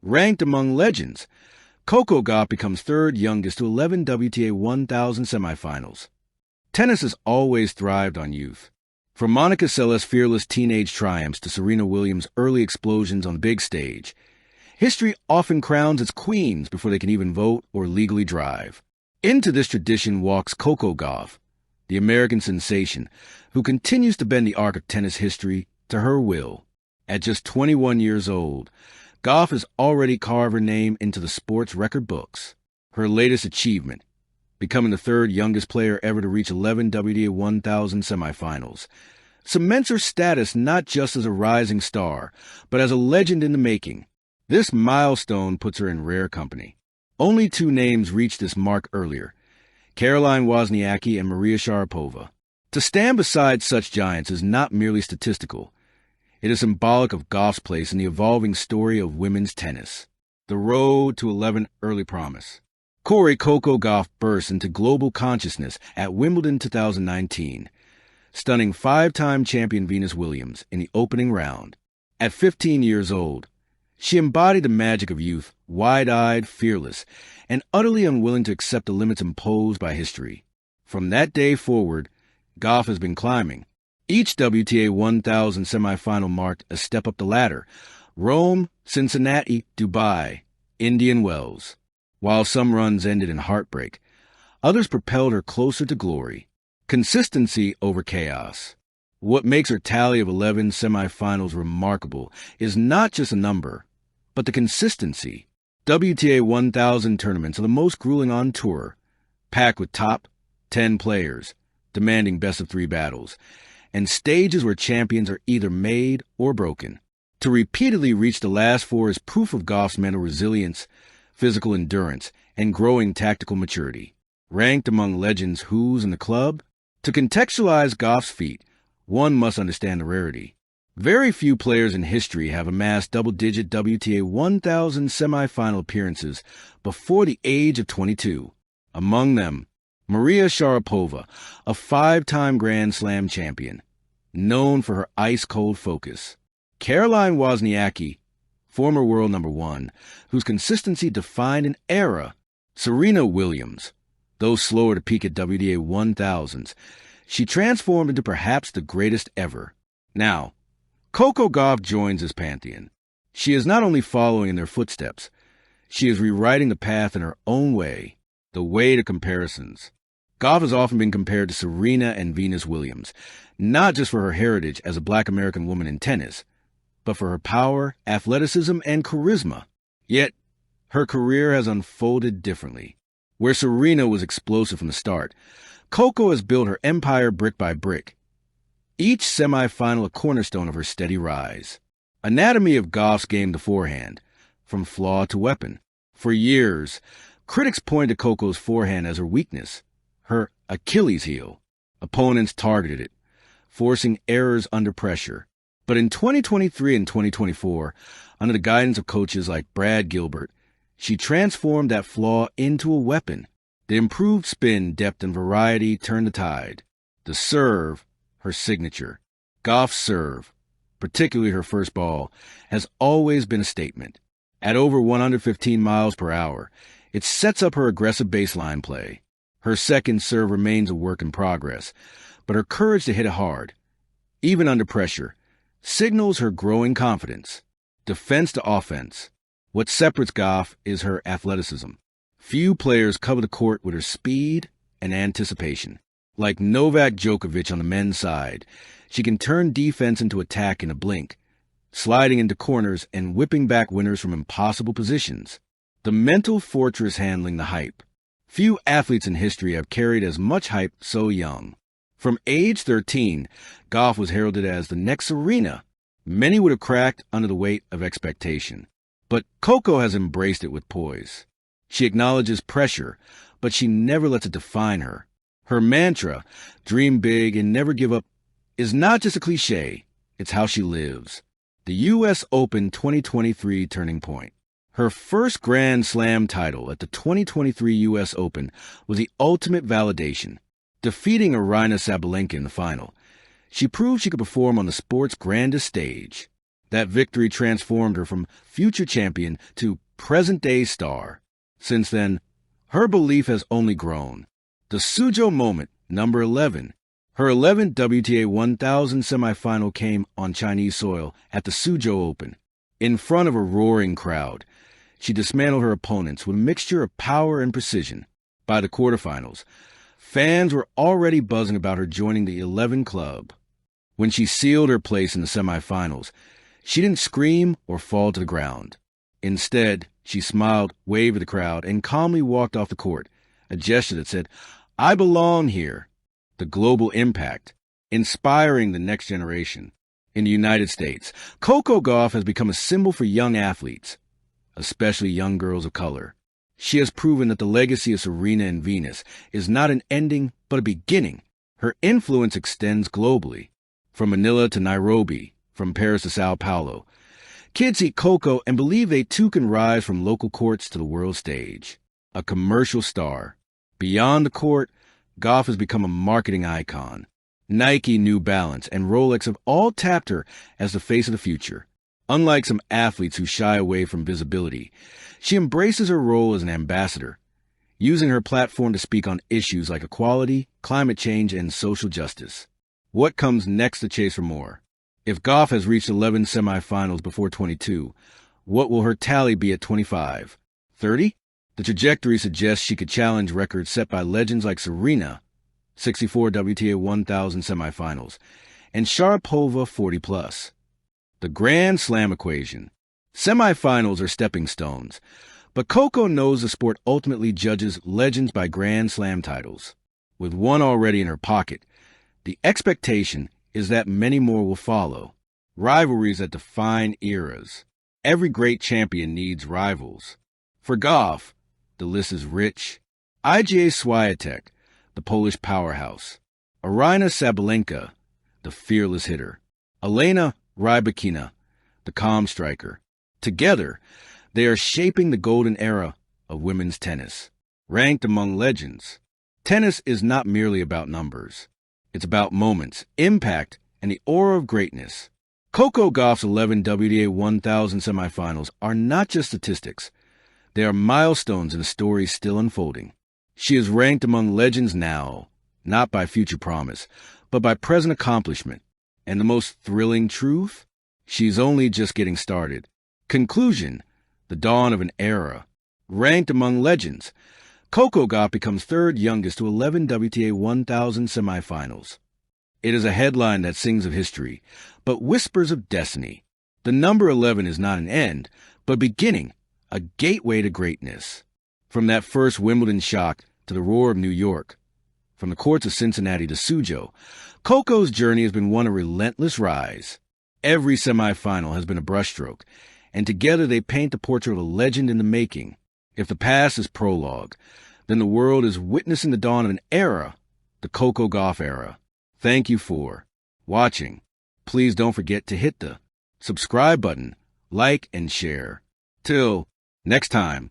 Ranked among legends, Coco Gauff becomes third youngest to 11 WTA 1000 semifinals. Tennis has always thrived on youth. From Monica Seles' fearless teenage triumphs to Serena Williams' early explosions on the big stage, history often crowns its queens before they can even vote or legally drive. Into this tradition walks Coco Gauff, the American sensation, who continues to bend the arc of tennis history to her will. At just 21 years old, Gauff has already carved her name into the sport's record books. Her latest achievement, becoming the third youngest player ever to reach 11 WTA 1000 semifinals, cements her status not just as a rising star, but as a legend in the making. This milestone puts her in rare company. Only two names reached this mark earlier, Caroline Wozniacki and Maria Sharapova. To stand beside such giants is not merely statistical. It is symbolic of Gauff's place in the evolving story of women's tennis. The road to 11 early promise. Coco Gauff burst into global consciousness at Wimbledon 2019, stunning five-time champion Venus Williams in the opening round. At 15 years old, she embodied the magic of youth, wide-eyed, fearless, and utterly unwilling to accept the limits imposed by history. From that day forward, Gauff has been climbing. Each WTA 1000 semifinal marked a step up the ladder. Rome, Cincinnati, Dubai, Indian Wells. While some runs ended in heartbreak, others propelled her closer to glory. Consistency over chaos. What makes her tally of 11 semifinals remarkable is not just a number, but the consistency. WTA 1000 tournaments are the most grueling on tour, packed with top 10 players, demanding best-of-3 battles, and stages where champions are either made or broken. To repeatedly reach the last four is proof of Gauff's mental resilience, physical endurance, and growing tactical maturity. Ranked among legends who's in the club? To contextualize Gauff's feat, one must understand the rarity. Very few players in history have amassed double-digit WTA 1000 semifinal appearances before the age of 22. Among them, Maria Sharapova, a five-time Grand Slam champion, known for her ice-cold focus. Caroline Wozniacki, former world number one, whose consistency defined an era. Serena Williams, though slower to peak at WTA 1000s, she transformed into perhaps the greatest ever. Now, Coco Gauff joins this pantheon. She is not only following in their footsteps, she is rewriting the path in her own way, the way to comparisons. Gauff has often been compared to Serena and Venus Williams, not just for her heritage as a Black American woman in tennis, but for her power, athleticism, and charisma. Yet, her career has unfolded differently. Where Serena was explosive from the start, Coco has built her empire brick by brick, each semifinal a cornerstone of her steady rise. Anatomy of Gauff's game the forehand, from flaw to weapon. For years, critics pointed to Coco's forehand as her weakness, her Achilles heel. Opponents targeted it, forcing errors under pressure. But in 2023 and 2024, under the guidance of coaches like Brad Gilbert, she transformed that flaw into a weapon. The improved spin, depth, and variety turned the tide. The serve, her signature. Gauff's serve, particularly her first ball, has always been a statement. At over 115 miles per hour, it sets up her aggressive baseline play. Her second serve remains a work in progress, but her courage to hit it hard, even under pressure, signals her growing confidence. Defense to offense. What separates Gauff is her athleticism. Few players cover the court with her speed and anticipation. Like Novak Djokovic on the men's side, she can turn defense into attack in a blink, sliding into corners and whipping back winners from impossible positions. The mental fortress handling the hype. Few athletes in history have carried as much hype so young. From age 13, Gauff was heralded as the next Serena. Many would have cracked under the weight of expectation. But Coco has embraced it with poise. She acknowledges pressure, but she never lets it define her. Her mantra, dream big and never give up, is not just a cliche, it's how she lives. The U.S. Open 2023 turning point. Her first Grand Slam title at the 2023 U.S. Open was the ultimate validation. Defeating Aryna Sabalenka in the final, she proved she could perform on the sport's grandest stage. That victory transformed her from future champion to present-day star. Since then, her belief has only grown. The Sujo moment, number 11. Her 11th WTA 1000 semifinal came on Chinese soil at the Sujo Open. In front of a roaring crowd, she dismantled her opponents with a mixture of power and precision. By the quarterfinals, fans were already buzzing about her joining the 11 club. When she sealed her place in the semifinals, she didn't scream or fall to the ground. Instead, she smiled, waved at the crowd, and calmly walked off the court, a gesture that said, "I belong here." The global impact, inspiring the next generation. In the United States, Coco Gauff has become a symbol for young athletes, especially young girls of color. She has proven that the legacy of Serena and Venus is not an ending, but a beginning. Her influence extends globally, from Manila to Nairobi, from Paris to Sao Paulo. Kids see Coco and believe they too can rise from local courts to the world stage. A commercial star. Beyond the court, Gauff has become a marketing icon. Nike, New Balance, and Rolex have all tapped her as the face of the future. Unlike some athletes who shy away from visibility, she embraces her role as an ambassador, using her platform to speak on issues like equality, climate change, and social justice. What comes next to chase for more? If Gauff has reached 11 semifinals before 22, what will her tally be at 25? 30? The trajectory suggests she could challenge records set by legends like Serena, 64 WTA 1000 semifinals, and Sharapova 40+. The Grand Slam equation. Semifinals are stepping stones, but Coco knows the sport ultimately judges legends by Grand Slam titles. With one already in her pocket, the expectation is that many more will follow. Rivalries that define eras. Every great champion needs rivals. For Gauff, the list is rich. Iga Swiatek, the Polish powerhouse. Aryna Sabalenka, the fearless hitter. Elena Rybakina, the calm striker. Together, they are shaping the golden era of women's tennis. Ranked among legends, tennis is not merely about numbers. It's about moments, impact, and the aura of greatness. Coco Gauff's 11 WTA 1000 semifinals are not just statistics. They are milestones in a story still unfolding. She is ranked among legends now, not by future promise, but by present accomplishment. And the most thrilling truth? She's only just getting started. Conclusion: the dawn of an era. Ranked among legends, Coco Gauff becomes third youngest to 11 WTA 1000 semifinals. It is a headline that sings of history, but whispers of destiny. The number 11 is not an end, but beginning, a gateway to greatness. From that first Wimbledon shock to the roar of New York, from the courts of Cincinnati to Sujo, Coco's journey has been one of relentless rise. Every semifinal has been a brushstroke, and together they paint the portrait of a legend in the making. If the past is prologue, then the world is witnessing the dawn of an era, the Coco Gauff era. Thank you for watching. Please don't forget to hit the subscribe button, like, and share. Till next time.